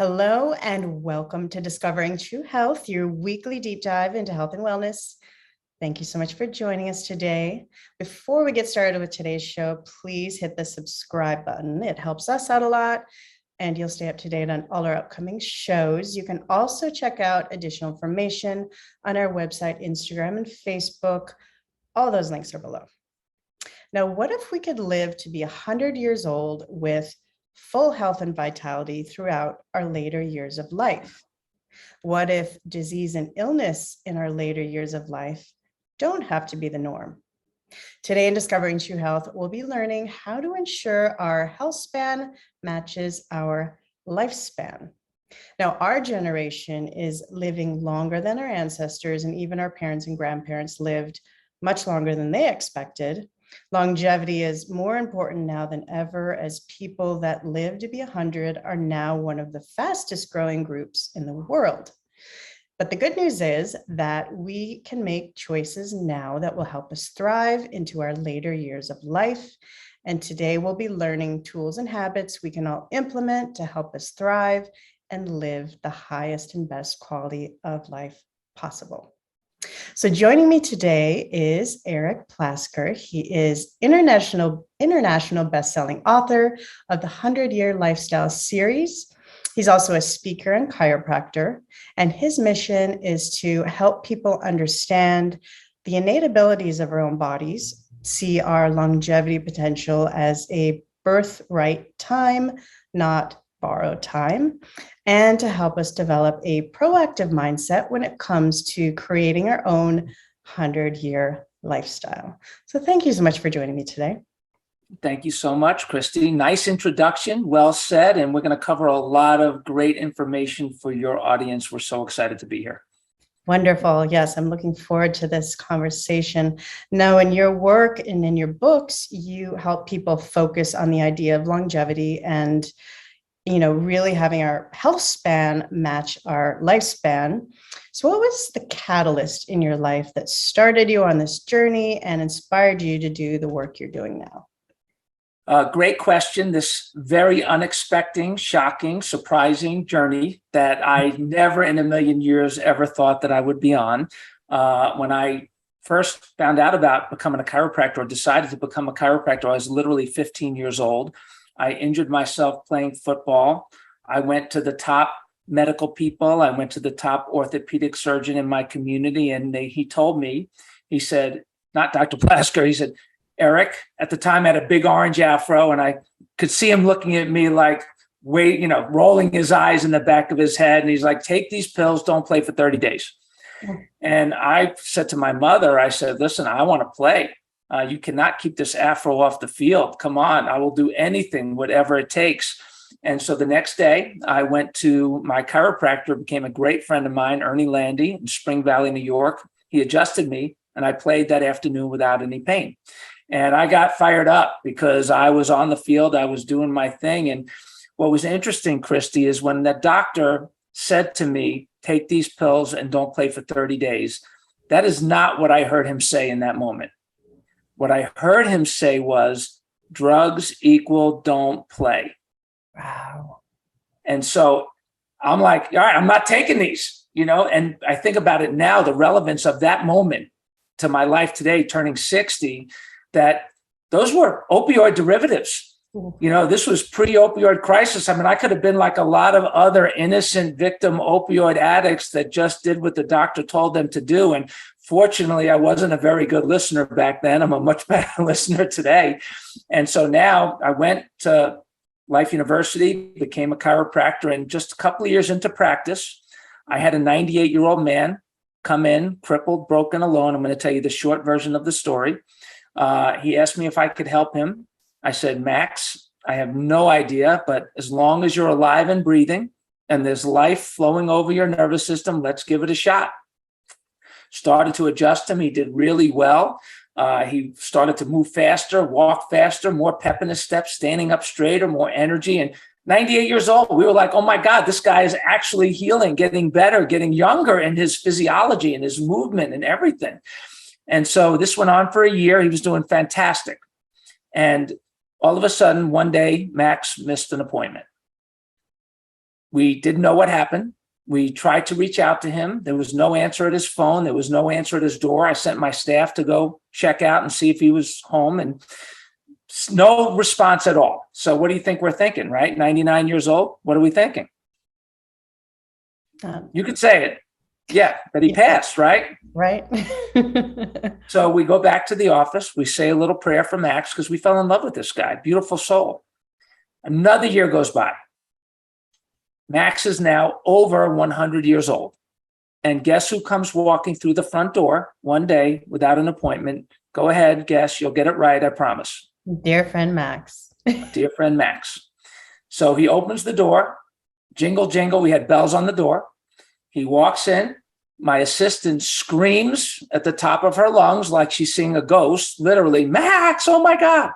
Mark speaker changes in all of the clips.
Speaker 1: Hello and welcome to Discovering True Health, your weekly deep dive into health and wellness. Thank you so much for joining us today. Before we get started with today's show, please hit the subscribe button. It helps us out a lot and you'll stay up to date on all our upcoming shows. You can also check out additional information on our website, Instagram, and Facebook. All those links are below. Now, what if we could live to be 100 years old with full health and vitality throughout our later years of life? What if disease and illness in our later years of life don't have to be the norm? Today in Discovering True Health, we'll be learning how to ensure our health span matches our lifespan. Now, our generation is living longer than our ancestors, and even our parents and grandparents lived much longer than they expected. Longevity is more important now than ever, as people that live to be 100 are now one of the fastest growing groups in the world. But the good news is that we can make choices now that will help us thrive into our later years of life. And today we'll be learning tools and habits we can all implement to help us thrive and live the highest and best quality of life possible. So joining me today is Eric Plasker. He is international best-selling author of the 100-Year Lifestyle series. He's also a speaker and chiropractor, and his mission is to help people understand the innate abilities of our own bodies, see our longevity potential as a birthright time, not borrowed time, and to help us develop a proactive mindset when it comes to creating our own 100-year lifestyle. So thank you so much for joining me today.
Speaker 2: Thank you so much, Christy. Nice introduction. Well said. And we're going to cover a lot of great information for your audience. We're so excited to be here.
Speaker 1: Wonderful. Yes, I'm looking forward to this conversation. Now, in your work and in your books, you help people focus on the idea of longevity and really having our health span match our lifespan. So what was the catalyst in your life that started you on this journey and inspired you to do the work you're doing now?
Speaker 2: Great question. This very unexpected, shocking, surprising journey that I never in a million years ever thought that I would be on. When I first found out about becoming a chiropractor, or decided to become a chiropractor, I was literally 15 years old. I injured myself playing football. I went to the top medical people. I went to the top orthopedic surgeon in my community. And he told me, he said, not Dr. Plasker, he said, Eric, at the time I had a big orange afro, and I could see him looking at me like, rolling his eyes in the back of his head. And he's like, take these pills, don't play for 30 days. And I said to my mother, I said, listen, I want to play. You cannot keep this afro off the field. Come on, I will do anything, whatever it takes. And so the next day, I went to my chiropractor, became a great friend of mine, Ernie Landy, in Spring Valley, New York. He adjusted me, and I played that afternoon without any pain. And I got fired up because I was on the field, I was doing my thing. And what was interesting, Christy, is when the doctor said to me, take these pills and don't play for 30 days, that is not what I heard him say in that moment. What I heard him say was, drugs equal don't play.
Speaker 1: Wow.
Speaker 2: And so I'm like, all right, I'm not taking these, and I think about it now, the relevance of that moment to my life today, turning 60, that those were opioid derivatives. This was pre-opioid crisis. I mean, I could have been like a lot of other innocent victim opioid addicts that just did what the doctor told them to do. And fortunately, I wasn't a very good listener back then. I'm a much better listener today. And so now I went to Life University, became a chiropractor, and just a couple of years into practice, I had a 98-year-old man come in, crippled, broken, alone. I'm going to tell you the short version of the story. He asked me if I could help him. I said, Max, I have no idea, but as long as you're alive and breathing and there's life flowing over your nervous system, let's give it a shot. Started to adjust him. He did really well. He started to move faster, walk faster, more pep in his steps, standing up straighter, more energy. And 98 years old, we were like, oh my God, this guy is actually healing, getting better, getting younger in his physiology and his movement and everything. And so this went on for a year. He was doing fantastic. And all of a sudden, one day, Max missed an appointment. We didn't know what happened. We tried to reach out to him. There was no answer at his phone. There was no answer at his door. I sent my staff to go check out and see if he was home, and no response at all. So what do you think we're thinking, right? 99 years old. What are we thinking? You could say it. Yeah, that he passed, right?
Speaker 1: Right.
Speaker 2: So we go back to the office. We say a little prayer for Max because we fell in love with this guy. Beautiful soul. Another year goes by. Max is now over 100 years old. And guess who comes walking through the front door one day without an appointment? Go ahead, guess. You'll get it right, I promise.
Speaker 1: Dear friend Max.
Speaker 2: Dear friend Max. So he opens the door. Jingle, jingle. We had bells on the door. He walks in. My assistant screams at the top of her lungs like she's seeing a ghost, literally, Max, oh my God.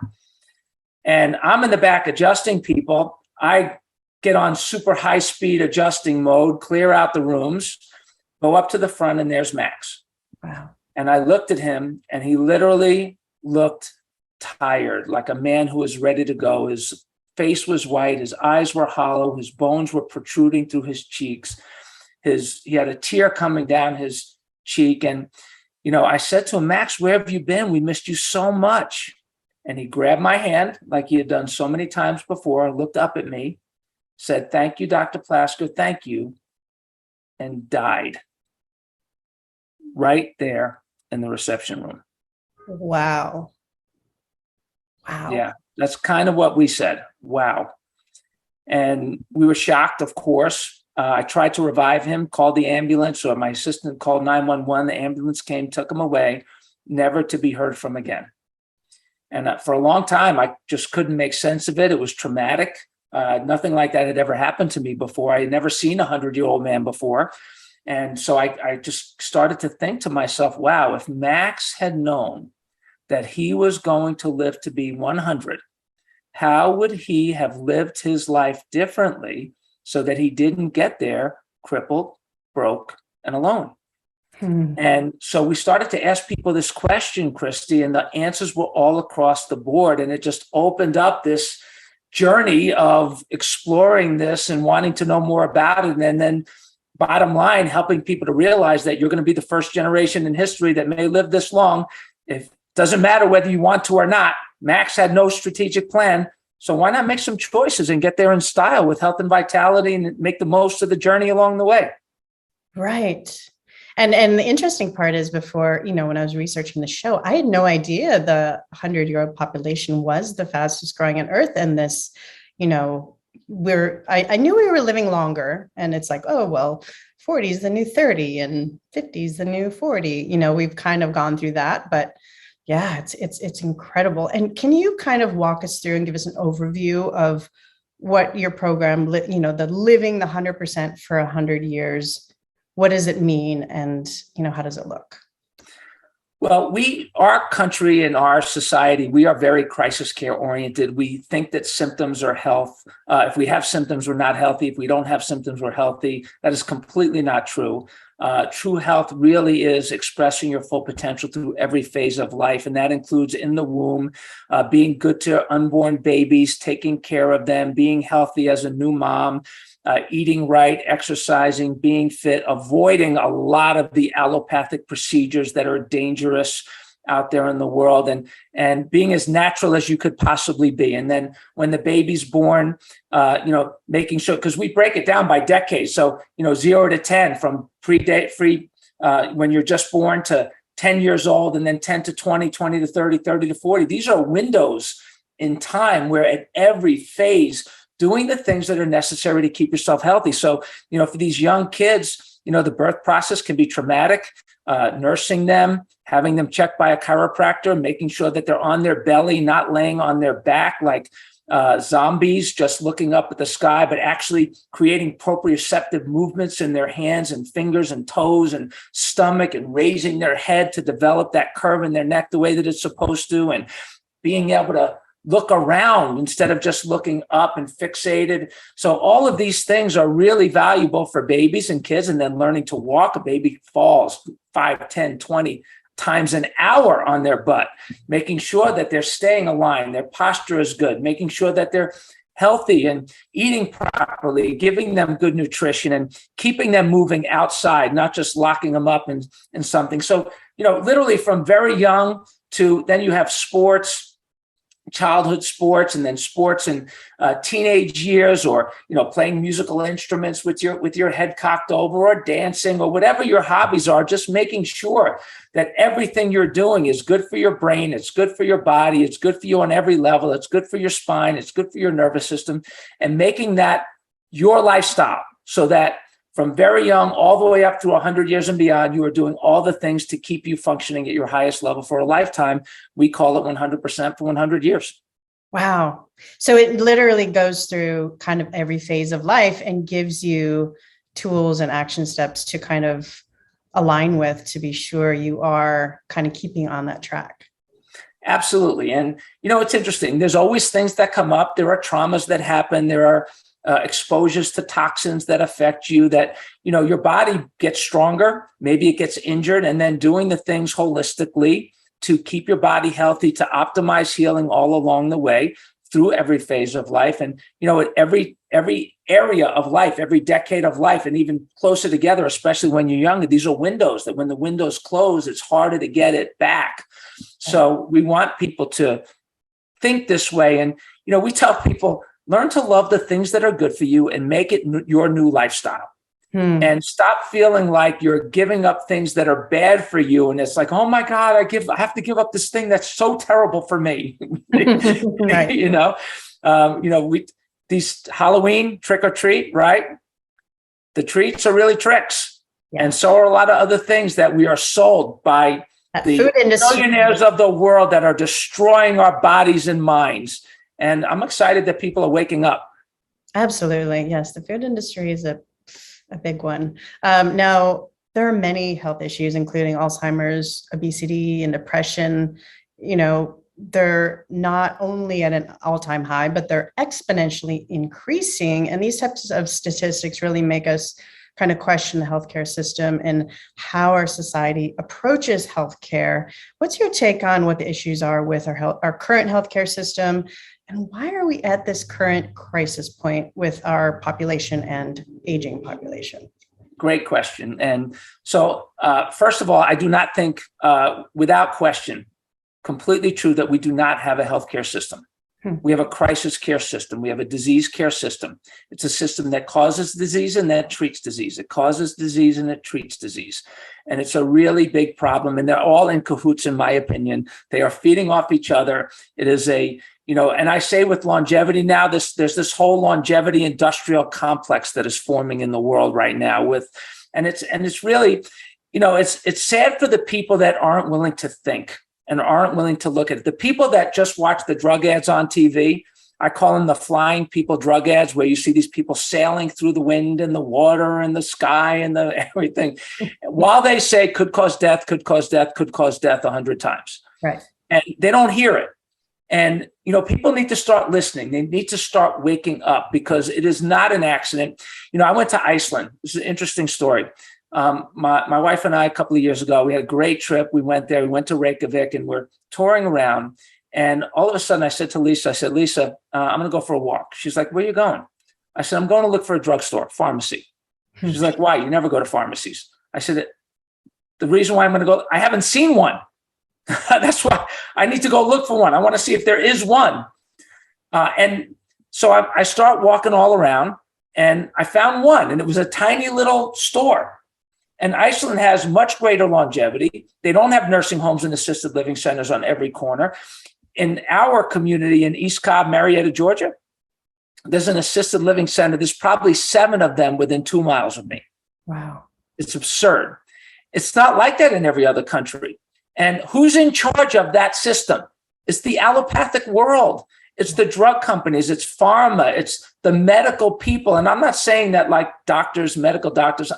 Speaker 2: And I'm in the back adjusting people. I get on super high speed adjusting mode, clear out the rooms, go up to the front, and there's Max.
Speaker 1: Wow.
Speaker 2: And I looked at him, and he literally looked tired, like a man who was ready to go. His face was white, his eyes were hollow, his bones were protruding through his cheeks. He had a tear coming down his cheek. And, I said to him, Max, where have you been? We missed you so much. And he grabbed my hand like he had done so many times before, looked up at me, said, thank you, Dr. Plasker, thank you, and died right there in the reception room.
Speaker 1: Wow. Wow.
Speaker 2: Yeah, that's kind of what we said. Wow. And we were shocked, of course. I tried to revive him, called the ambulance, or my assistant called 911. The ambulance came, took him away, never to be heard from again. And for a long time, I just couldn't make sense of it. It was traumatic. Nothing like that had ever happened to me before. I had never seen a 100-year-old man before. And so I just started to think to myself, wow, if Max had known that he was going to live to be 100, how would he have lived his life differently so that he didn't get there crippled, broke, and alone? And so we started to ask people this question, Christy, and the answers were all across the board. And it just opened up this journey of exploring this and wanting to know more about it. And then bottom line, helping people to realize that you're going to be the first generation in history that may live this long. It doesn't matter whether you want to or not. Max had no strategic plan. So why not make some choices and get there in style with health and vitality and make the most of the journey along the way?
Speaker 1: Right. And the interesting part is before, when I was researching the show, I had no idea the 100-year-old population was the fastest growing on Earth. And this, I knew we were living longer, and it's like, oh, well, 40 is the new 30 and 50 is the new 40. We've kind of gone through that, but yeah, it's incredible. And can you kind of walk us through and give us an overview of what your program, the living the 100% for 100 years, what does it mean? And, how does it look?
Speaker 2: Well, our country and our society, we are very crisis care oriented. We think that symptoms are health. If we have symptoms, we're not healthy. If we don't have symptoms, we're healthy. That is completely not true. True health really is expressing your full potential through every phase of life. And that includes in the womb, being good to unborn babies, taking care of them, being healthy as a new mom, eating right, exercising, being fit, avoiding a lot of the allopathic procedures that are dangerous out there in the world, and being as natural as you could possibly be. And then when the baby's born, making sure, because we break it down by decades. So, 0 to 10, from when you're just born to 10 years old, and then 10 to 20, 20 to 30, 30 to 40. These are windows in time where at every phase, doing the things that are necessary to keep yourself healthy. So, for these young kids, the birth process can be traumatic. Nursing them, having them checked by a chiropractor, making sure that they're on their belly, not laying on their back like zombies, just looking up at the sky, but actually creating proprioceptive movements in their hands and fingers and toes and stomach, and raising their head to develop that curve in their neck the way that it's supposed to, and being able to look around instead of just looking up and fixated. So all of these things are really valuable for babies and kids. And then learning to walk. A baby falls 5, 10, 20 times an hour on their butt, making sure that they're staying aligned, their posture is good, making sure that they're healthy and eating properly, giving them good nutrition and keeping them moving outside, not just locking them up in something. So, literally from very young to then you have sports, childhood sports, and then sports in teenage years, or playing musical instruments with your head cocked over, or dancing, or whatever your hobbies are. Just making sure that everything you're doing is good for your brain, it's good for your body, it's good for you on every level, it's good for your spine, it's good for your nervous system, and making that your lifestyle, so that from very young all the way up to 100 years and beyond, you are doing all the things to keep you functioning at your highest level for a lifetime. We call it 100% for 100 years.
Speaker 1: Wow. So it literally goes through kind of every phase of life and gives you tools and action steps to kind of align with, to be sure you are kind of keeping on that track.
Speaker 2: Absolutely. And, it's interesting. There's always things that come up. There are traumas that happen. There are exposures to toxins that affect you, that, your body gets stronger, maybe it gets injured, and then doing the things holistically to keep your body healthy, to optimize healing all along the way through every phase of life. And, at every area of life, every decade of life, and even closer together, especially when you're younger, these are windows that when the windows close, it's harder to get it back. So we want people to think this way. And, we tell people, learn to love the things that are good for you and make it your new lifestyle. And stop feeling like you're giving up things that are bad for you. And it's like, oh my God, I have to give up this thing that's so terrible for me. Right. These Halloween trick or treat, right? The treats are really tricks. Yeah. And so are a lot of other things that we are sold by the food industry, millionaires of the world, that are destroying our bodies and minds. And I'm excited that people are waking up.
Speaker 1: Absolutely. Yes. The food industry is a big one. Now, there are many health issues, including Alzheimer's, obesity, and depression. They're not only at an all-time high, but they're exponentially increasing. And these types of statistics really make us kind of question the healthcare system and how our society approaches healthcare. What's your take on what the issues are with our current healthcare system? And why are we at this current crisis point with our population and aging population?
Speaker 2: Great question. And so, first of all, I do not think, without question, completely true, that we do not have a healthcare system. We have a crisis care system. We have a disease care system. It's a system that causes disease and that treats disease. It causes disease and it treats disease. And it's a really big problem. And they're all in cahoots, in my opinion. They are feeding off each other. It is and I say with longevity now, there's this whole longevity industrial complex that is forming in the world right now and it's really, it's sad for the people that aren't willing to think and aren't willing to look at it. The people that just watch the drug ads on TV, I call them the flying people drug ads, where you see these people sailing through the wind and the water and the sky and the everything, while they say could cause death, could cause death, could cause death 100 times. Right. And they don't hear it. And, people need to start listening. They need to start waking up, because it is not an accident. I went to Iceland. This is an interesting story. My wife and I, a couple of years ago, we had a great trip. We went there. We went to Reykjavik, and we're touring around. And all of a sudden, I said to Lisa, I'm going to go for a walk. She's like, where are you going? I said, I'm going to look for a drugstore, pharmacy. She's like, why? You never go to pharmacies. I said, the reason why I'm going to go, I haven't seen one. That's why I need to go look for one. I want to see if there is one. And so I start walking all around, and I found one, and it was a tiny little store. And Iceland has much greater longevity. They don't have nursing homes and assisted living centers on every corner. In our community in East Cobb, Marietta, Georgia, there's an assisted living center. There's probably 7 of them within 2 miles of me. Wow. It's absurd. It's not like that in every other country. And who's in charge of that system? It's the allopathic world. It's the drug companies. It's pharma. It's the medical people. And I'm not saying that like doctors, medical doctors,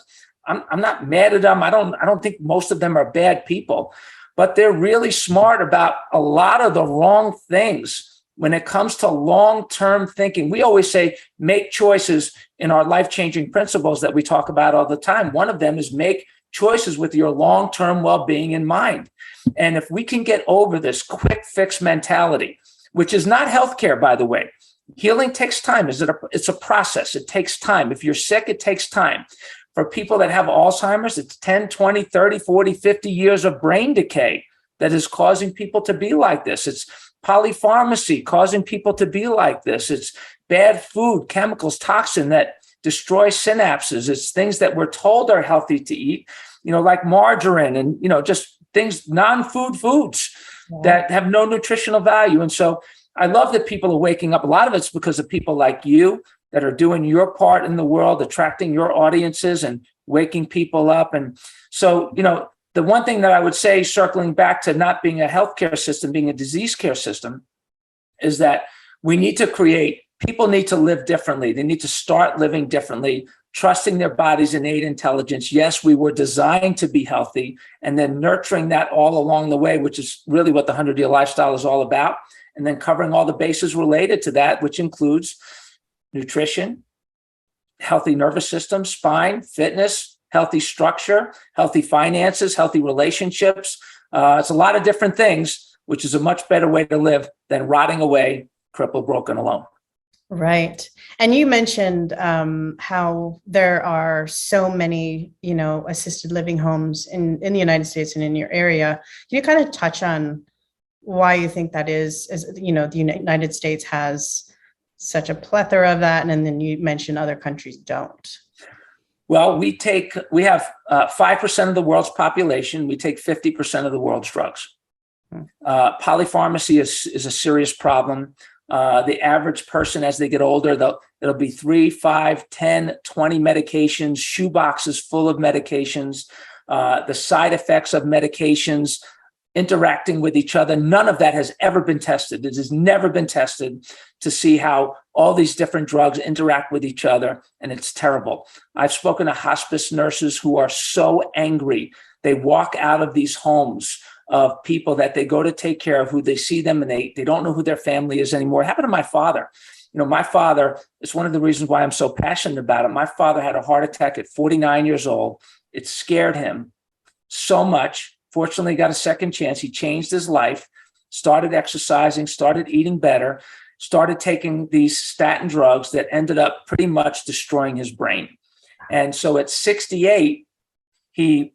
Speaker 2: I'm not mad at them. I don't think most of them are bad people, but they're really smart about a lot of the wrong things when it comes to long-term thinking. We always say, make choices in our life-changing principles that we talk about all the time. One of them is make choices with your long-term well-being in mind. And if we can get over this quick fix mentality, which is not healthcare, by the way, Healing takes time. It's a process. It takes time. If you're sick, it takes time. For people that have Alzheimer's, it's 10, 20, 30, 40, 50 years of brain decay that is causing people to be like this. It's polypharmacy causing people to be like this. It's bad food, chemicals, toxin that destroy synapses. It's things that we're told are healthy to eat, like margarine and, just things, non-food foods that have no nutritional value. And so I love that people are waking up. A lot of it's because of people like you that are doing your part in the world, attracting your audiences and waking people up. And so, the one thing that I would say, circling back to not being a healthcare system, being a disease care system, is that people need to live differently. They need to start living differently, trusting their body's innate intelligence. Yes, we were designed to be healthy, and then nurturing that all along the way, which is really what the 100-Year Lifestyle is all about. And then covering all the bases related to that, which includes nutrition, healthy nervous system, spine, fitness, healthy structure, healthy finances, healthy relationships. It's a lot of different things, which is a much better way to live than rotting away, crippled, broken, alone. Right.
Speaker 1: And you mentioned how there are so many, assisted living homes in the United States and in your area. Can you kind of touch on why you think that is, as the United States has such a plethora of that, and then you mentioned other countries don't?
Speaker 2: Well, we have 5% of the world's population. We take 50% of the world's drugs. Polypharmacy is a serious problem. The average person, as they get older, it'll be 3, 5, 10, 20 medications, shoe boxes full of medications, the side effects of medications, interacting with each other. None of that has ever been tested. It has never been tested to see how all these different drugs interact with each other, and it's terrible. I've spoken to hospice nurses who are so angry. They walk out of these homes of people that they go to take care of, who they see them and they don't know who their family is anymore. It happened to my father. My father, it's one of the reasons why I'm so passionate about it. My father had a heart attack at 49 years old. It scared him so much. Fortunately, he got a second chance. He changed his life, started exercising, started eating better, started taking these statin drugs that ended up pretty much destroying his brain. And so at 68, he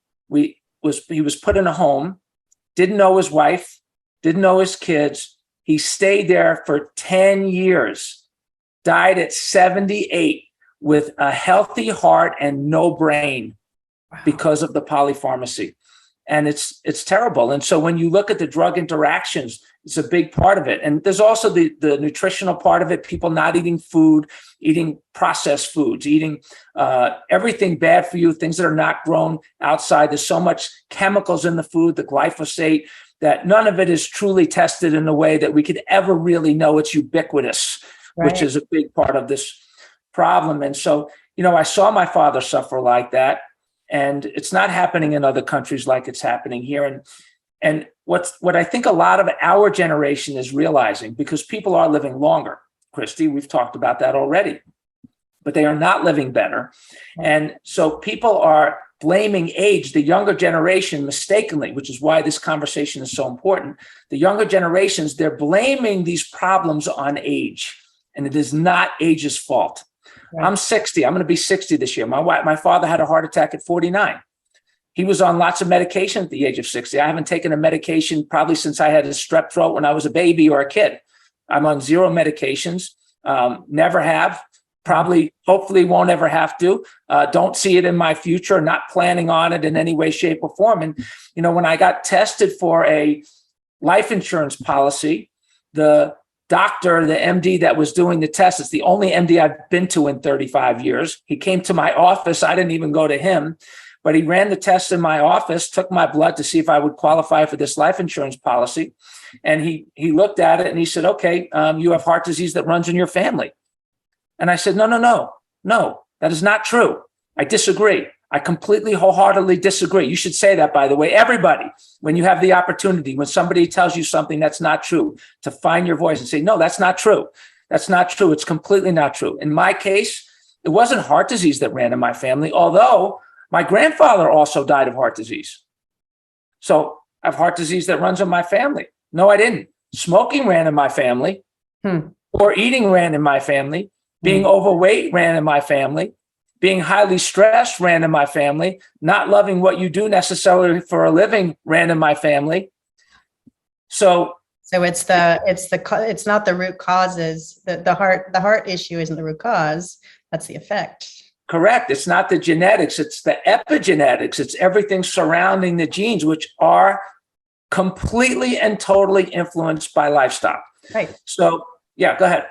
Speaker 2: was put in a home, didn't know his wife, didn't know his kids. He stayed there for 10 years, died at 78 with a healthy heart and no brain because of the polypharmacy. And it's terrible. And so when you look at the drug interactions, it's a big part of it. And there's also the nutritional part of it, people not eating food, eating processed foods, eating everything bad for you, things that are not grown outside. There's so much chemicals in the food, the glyphosate, that none of it is truly tested in a way that we could ever really know it's ubiquitous, which is a big part of this problem. And so, I saw my father suffer like that. And it's not happening in other countries like it's happening here. And what I think a lot of our generation is realizing, because people are living longer, Christy, we've talked about that already, but they are not living better. And so people are blaming age, the younger generation mistakenly, which is why this conversation is so important. The younger generations, they're blaming these problems on age, and it is not age's fault. I'm 60. I'm going to be 60 this year. My father had a heart attack at 49. He was on lots of medication at the age of 60. I haven't taken a medication probably since I had a strep throat when I was a baby or a kid. I'm on 0 medications. Never have. Probably, hopefully won't ever have to. Don't see it in my future, not planning on it in any way, shape, or form. And, when I got tested for a life insurance policy, the doctor, the MD that was doing the test, it's the only MD I've been to in 35 years. He came to my office. I didn't even go to him, but he ran the test in my office, took my blood to see if I would qualify for this life insurance policy. And he looked at it and he said, okay, you have heart disease that runs in your family. And I said, no, that is not true. I disagree. I completely wholeheartedly disagree. You should say that, by the way, everybody, when you have the opportunity, when somebody tells you something that's not true, to find your voice and say, no, that's not true. That's not true. It's completely not true. In my case, it wasn't heart disease that ran in my family, although my grandfather also died of heart disease. So I have heart disease that runs in my family. No, I didn't. Smoking ran in my family. Overeating ran in my family. Being overweight ran in my family. Being highly stressed ran in my family. Not loving what you do necessarily for a living ran in my family. So
Speaker 1: it's not the root causes. The heart issue isn't the root cause. That's the effect.
Speaker 2: correct. It's not the genetics. It's the epigenetics. It's everything surrounding the genes, which are completely and totally influenced by lifestyle.
Speaker 1: Right.
Speaker 2: So, yeah, go ahead.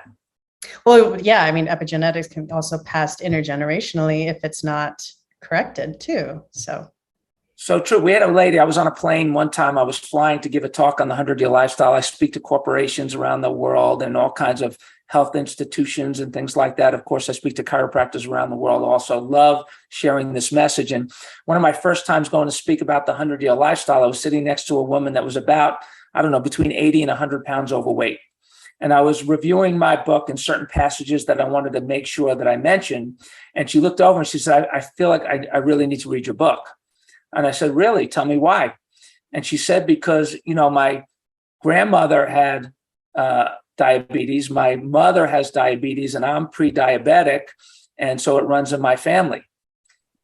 Speaker 1: Well, yeah, I mean, epigenetics can also pass intergenerationally if it's not corrected too. So
Speaker 2: true. We had a lady, I was on a plane one time, I was flying to give a talk on the 100-year lifestyle. I speak to corporations around the world and all kinds of health institutions and things like that. Of course, I speak to chiropractors around the world also. Love sharing this message. And one of my first times going to speak about the 100-year lifestyle, I was sitting next to a woman that was about, I don't know, between 80 and 100 pounds overweight. And I was reviewing my book and certain passages that I wanted to make sure that I mentioned. And she looked over and she said, I feel like I really need to read your book. And I said, really? Tell me why. And she said, because, my grandmother had diabetes, my mother has diabetes, and I'm pre-diabetic. And so it runs in my family.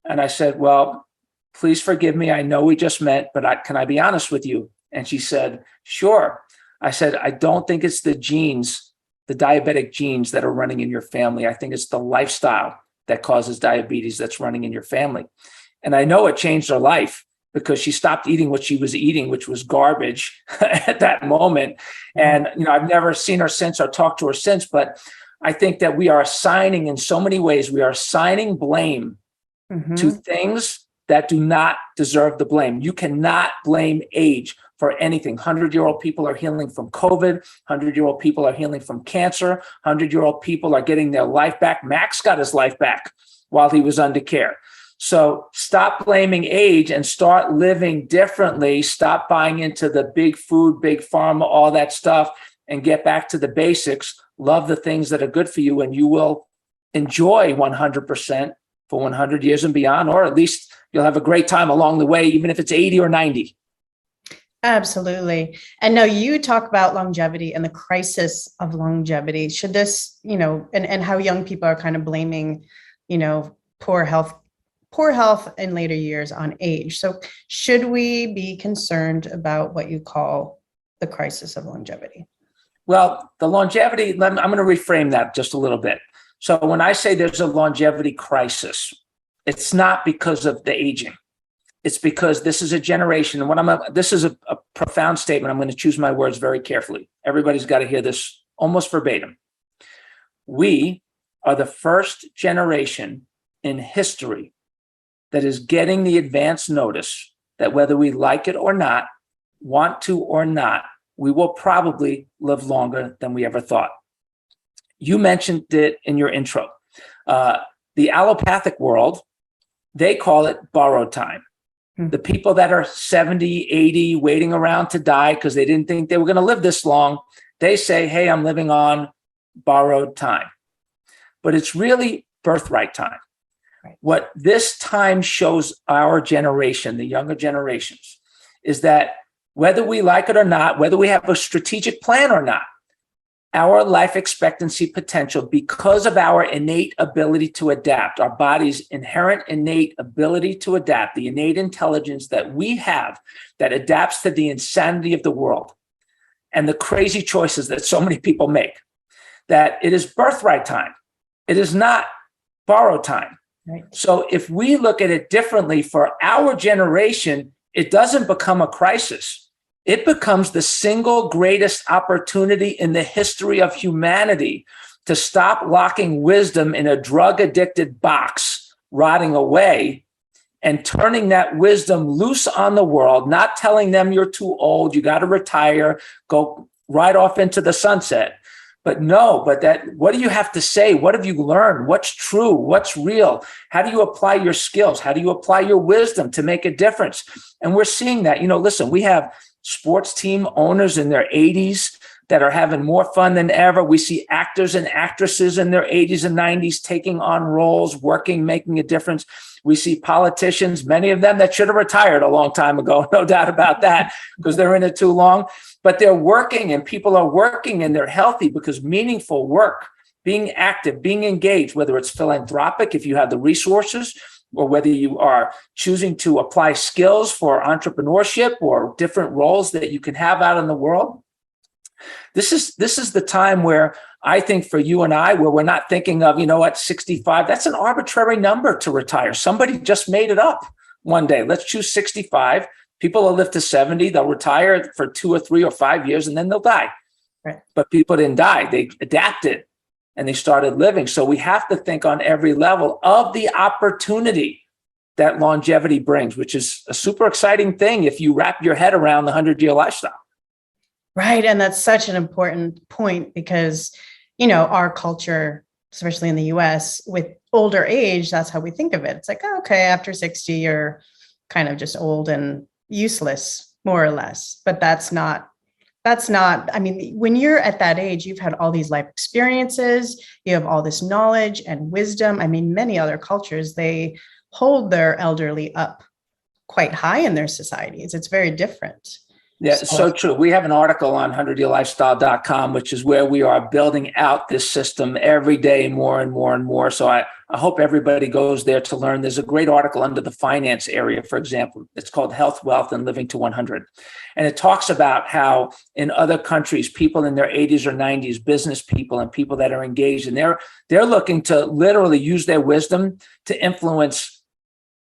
Speaker 2: And I said, well, please forgive me. I know we just met, but can I be honest with you? And she said, sure. I said, I don't think it's the genes, the diabetic genes that are running in your family. I think it's the lifestyle that causes diabetes that's running in your family. And I know it changed her life because she stopped eating what she was eating, which was garbage at that moment. And, I've never seen her since or talked to her since, but I think that we are assigning in so many ways, we are assigning blame to things that do not deserve the blame. You cannot blame age for anything. 100-year-old people are healing from COVID. 100-year-old people are healing from cancer. 100-year-old people are getting their life back. Max got his life back while he was under care. So stop blaming age and start living differently. Stop buying into the big food, big pharma, all that stuff, and get back to the basics. Love the things that are good for you, and you will enjoy 100% for 100 years and beyond, or at least you'll have a great time along the way, even if it's 80 or 90.
Speaker 1: Absolutely. And now you talk about longevity and the crisis of longevity. Should this, and how young people are kind of blaming, poor health in later years on age. So should we be concerned about what you call the crisis of longevity?
Speaker 2: Well, the longevity, I'm going to reframe that just a little bit. So when I say there's a longevity crisis, it's not because of the aging. It's because this is a generation. And this is a profound statement. I'm going to choose my words very carefully. Everybody's got to hear this almost verbatim. We are the first generation in history that is getting the advance notice that whether we like it or not, want to or not, we will probably live longer than we ever thought. You mentioned it in your intro. The allopathic world, they call it borrowed time. The people that are 70, 80, waiting around to die because they didn't think they were going to live this long, they say, hey, I'm living on borrowed time. But it's really birthright time. Right. What this time shows our generation, the younger generations, is that whether we like it or not, whether we have a strategic plan or not, our life expectancy potential, because of our innate ability to adapt, our body's inherent innate ability to adapt, the innate intelligence that we have that adapts to the insanity of the world and the crazy choices that so many people make, that it is birthright time. It is not borrowed time. Right. So if we look at it differently for our generation, it doesn't become a crisis. It becomes the single greatest opportunity in the history of humanity to stop locking wisdom in a drug-addicted box, rotting away, and turning that wisdom loose on the world, not telling them you're too old, you got to retire, go right off into the sunset. But what do you have to say? What have you learned? What's true? What's real? How do you apply your skills? How do you apply your wisdom to make a difference? And we're seeing that, listen, we have sports team owners in their 80s that are having more fun than ever. We see actors and actresses in their 80s and 90s taking on roles, working, making a difference. We see politicians, many of them that should have retired a long time ago, no doubt about that, because they're in it too long. But they're working, and people are working, and they're healthy because meaningful work, being active, being engaged, whether it's philanthropic, if you have the resources, or whether you are choosing to apply skills for entrepreneurship or different roles that you can have out in the world. This is the time where I think for you and I, where we're not thinking of, 65, that's an arbitrary number to retire. Somebody just made it up one day. Let's choose 65. People will live to 70. They'll retire for 2 or 3 or 5 years, and then they'll die.
Speaker 1: Right.
Speaker 2: But people didn't die. They adapted and they started living. So we have to think on every level of the opportunity that longevity brings, which is a super exciting thing if you wrap your head around the 100-year lifestyle.
Speaker 1: Right. And that's such an important point because, our culture, especially in the US, with older age, that's how we think of it. It's like, oh, okay, after 60, you're kind of just old and useless, more or less. But that's not, when you're at that age, you've had all these life experiences, you have all this knowledge and wisdom. Many other cultures, they hold their elderly up quite high in their societies. It's very different.
Speaker 2: Yeah, so true. We have an article on 100yearlifestyle.com, which is where we are building out this system every day more and more and more. So I hope everybody goes there to learn. There's a great article under the finance area, for example. It's called Health, Wealth, and Living to 100. And it talks about how in other countries, people in their 80s or 90s, business people and people that are engaged, and they're looking to literally use their wisdom to influence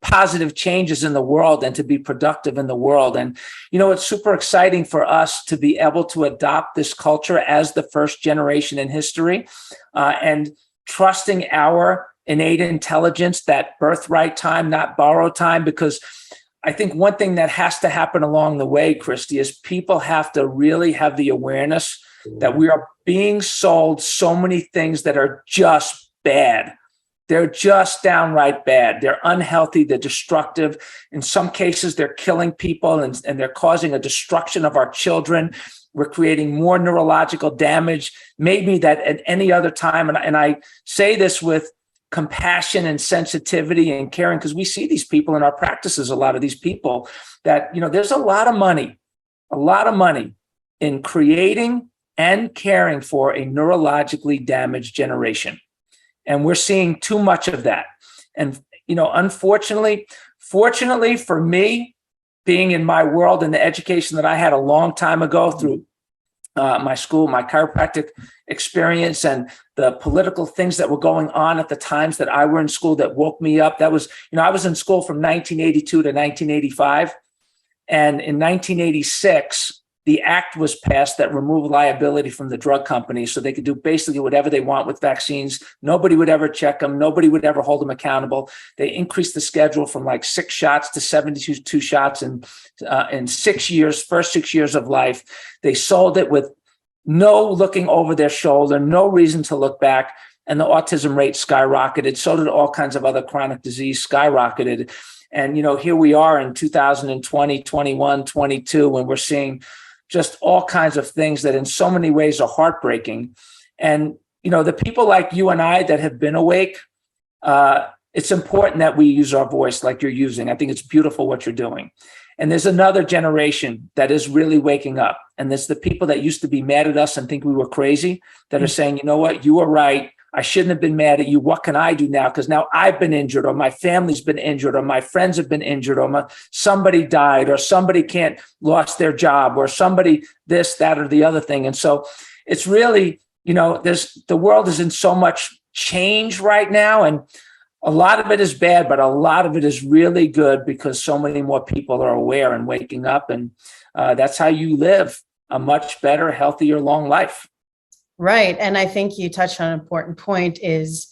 Speaker 2: positive changes in the world and to be productive in the world. And, it's super exciting for us to be able to adopt this culture as the first generation in history and trusting our innate intelligence, that birthright time, not borrowed time, because I think one thing that has to happen along the way, Christy, is people have to really have the awareness that we are being sold so many things that are just bad. They're just downright bad. They're unhealthy. They're destructive. In some cases, they're killing people and they're causing a destruction of our children. We're creating more neurological damage, maybe that at any other time. And I say this with compassion and sensitivity and caring, because we see these people in our practices, a lot of these people that, there's a lot of money in creating and caring for a neurologically damaged generation. And we're seeing too much of that. And, fortunately for me, being in my world and the education that I had a long time ago through my school, my chiropractic experience, and the political things that were going on at the times that I were in school that woke me up. That was, I was in school from 1982 to 1985. And in 1986, the act was passed that removed liability from the drug companies so they could do basically whatever they want with vaccines. Nobody would ever check them. Nobody would ever hold them accountable. They increased the schedule from like 6 shots to 72 shots in 6 years, first 6 years of life. They sold it with no looking over their shoulder, no reason to look back. And the autism rate skyrocketed. So did all kinds of other chronic disease skyrocketed. And, here we are in 2020, 21, 22, when we're seeing just all kinds of things that in so many ways are heartbreaking. And, the people like you and I that have been awake, it's important that we use our voice like you're using. I think it's beautiful what you're doing. And there's another generation that is really waking up. And there's the people that used to be mad at us and think we were crazy that are saying, you know what, you were right. I shouldn't have been mad at you. What can I do now? Because now I've been injured, or my family's been injured, or my friends have been injured, or somebody died, or somebody lost their job, or somebody this, that, or the other thing. And so it's really, the world is in so much change right now. And a lot of it is bad, but a lot of it is really good because so many more people are aware and waking up. And that's how you live a much better, healthier, long life.
Speaker 1: Right. And I think you touched on an important point is,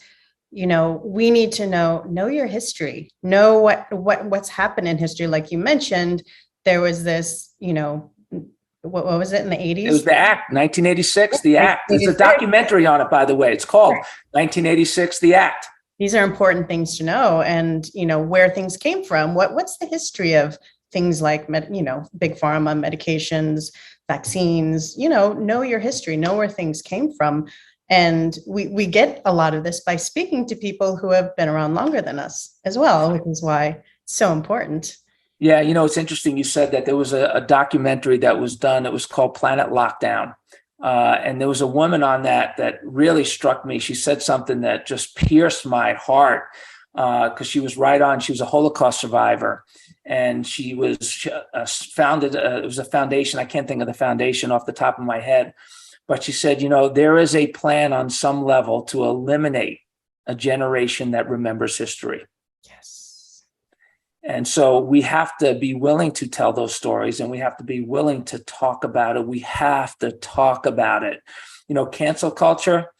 Speaker 1: we need to know your history, know what's happened in history. Like you mentioned, there was this, what was it in the 80s?
Speaker 2: It was the Act, 1986, the Act. There's a documentary on it, by the way. It's called 1986, the Act.
Speaker 1: These are important things to know, and, where things came from. What's the history of things like, big pharma, medications, vaccines, know your history, know where things came from. And we get a lot of this by speaking to people who have been around longer than us as well, which is why it's so important.
Speaker 2: Yeah, it's interesting. You said that there was a documentary that was done. It was called Planet Lockdown. And there was a woman on that really struck me. She said something that just pierced my heart because she was right on. She was a Holocaust survivor. And she was founded, it was a foundation. I can't think of the foundation off the top of my head. But she said, there is a plan on some level to eliminate a generation that remembers history.
Speaker 1: Yes.
Speaker 2: And so we have to be willing to tell those stories, and we have to be willing to talk about it. We have to talk about it. Cancel culture,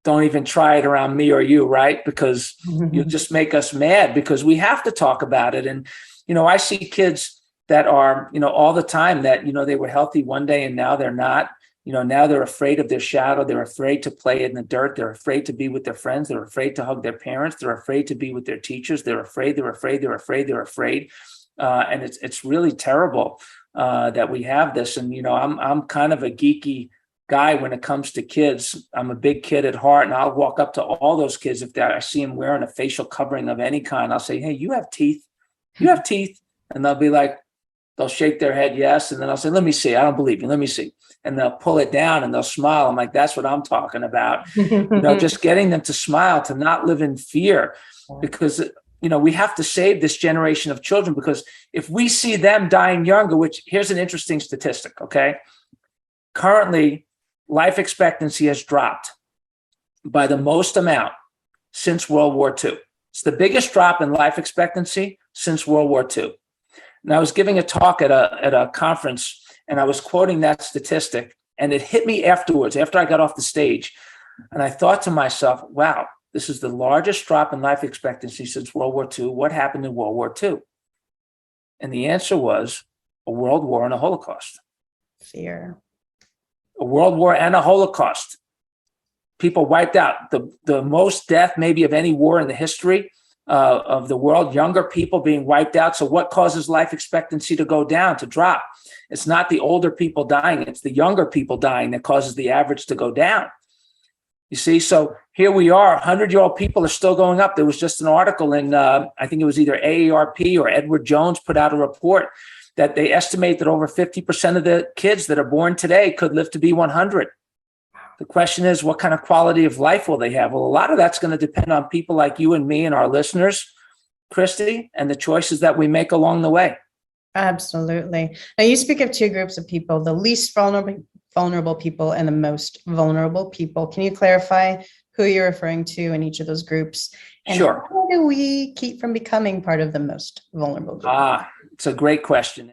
Speaker 2: don't even try it around me or you, right? Because you'll just make us mad, because we have to talk about it. And, I see kids that are, all the time that, they were healthy one day and now they're not. Now they're afraid of their shadow. They're afraid to play in the dirt. They're afraid to be with their friends. They're afraid to hug their parents. They're afraid to be with their teachers. They're afraid. And it's really terrible that we have this. And, I'm kind of a geeky guy when it comes to kids. I'm a big kid at heart, and I'll walk up to all those kids. If I see them wearing a facial covering of any kind, I'll say, "Hey, you have teeth? You have teeth?" And they'll be like, they'll shake their head, yes. And then I'll say, "Let me see. I don't believe you. Let me see." And they'll pull it down and they'll smile. I'm like, that's what I'm talking about. Just getting them to smile, to not live in fear, because, we have to save this generation of children, because if we see them dying younger, which here's an interesting statistic, okay? Currently, life expectancy has dropped by the most amount since World War II. It's the biggest drop in life expectancy since World War II. And I was giving a talk at a conference, and I was quoting that statistic, and it hit me afterwards, after I got off the stage. And I thought to myself, wow, this is the largest drop in life expectancy since World War II. What happened in World War II? And the answer was a world war and a Holocaust.
Speaker 1: Fear.
Speaker 2: A world war and a Holocaust. People wiped out. The most death maybe of any war in the history of the world, younger people being wiped out. So what causes life expectancy to go down, to drop? It's not the older people dying. It's the younger people dying that causes the average to go down. You see, so here we are, 100-year-old people are still going up. There was just an article in, I think it was either AARP or Edward Jones put out a report that they estimate that over 50% of the kids that are born today could live to be 100. The question is, what kind of quality of life will they have? Well, a lot of that's going to depend on people like you and me and our listeners, Christy, and the choices that we make along the way.
Speaker 1: Absolutely. Now, you speak of two groups of people, the least vulnerable people and the most vulnerable people. Can you clarify who you're referring to in each of those groups? And
Speaker 2: sure.
Speaker 1: How do we keep from becoming part of the most vulnerable group?
Speaker 2: It's a great question.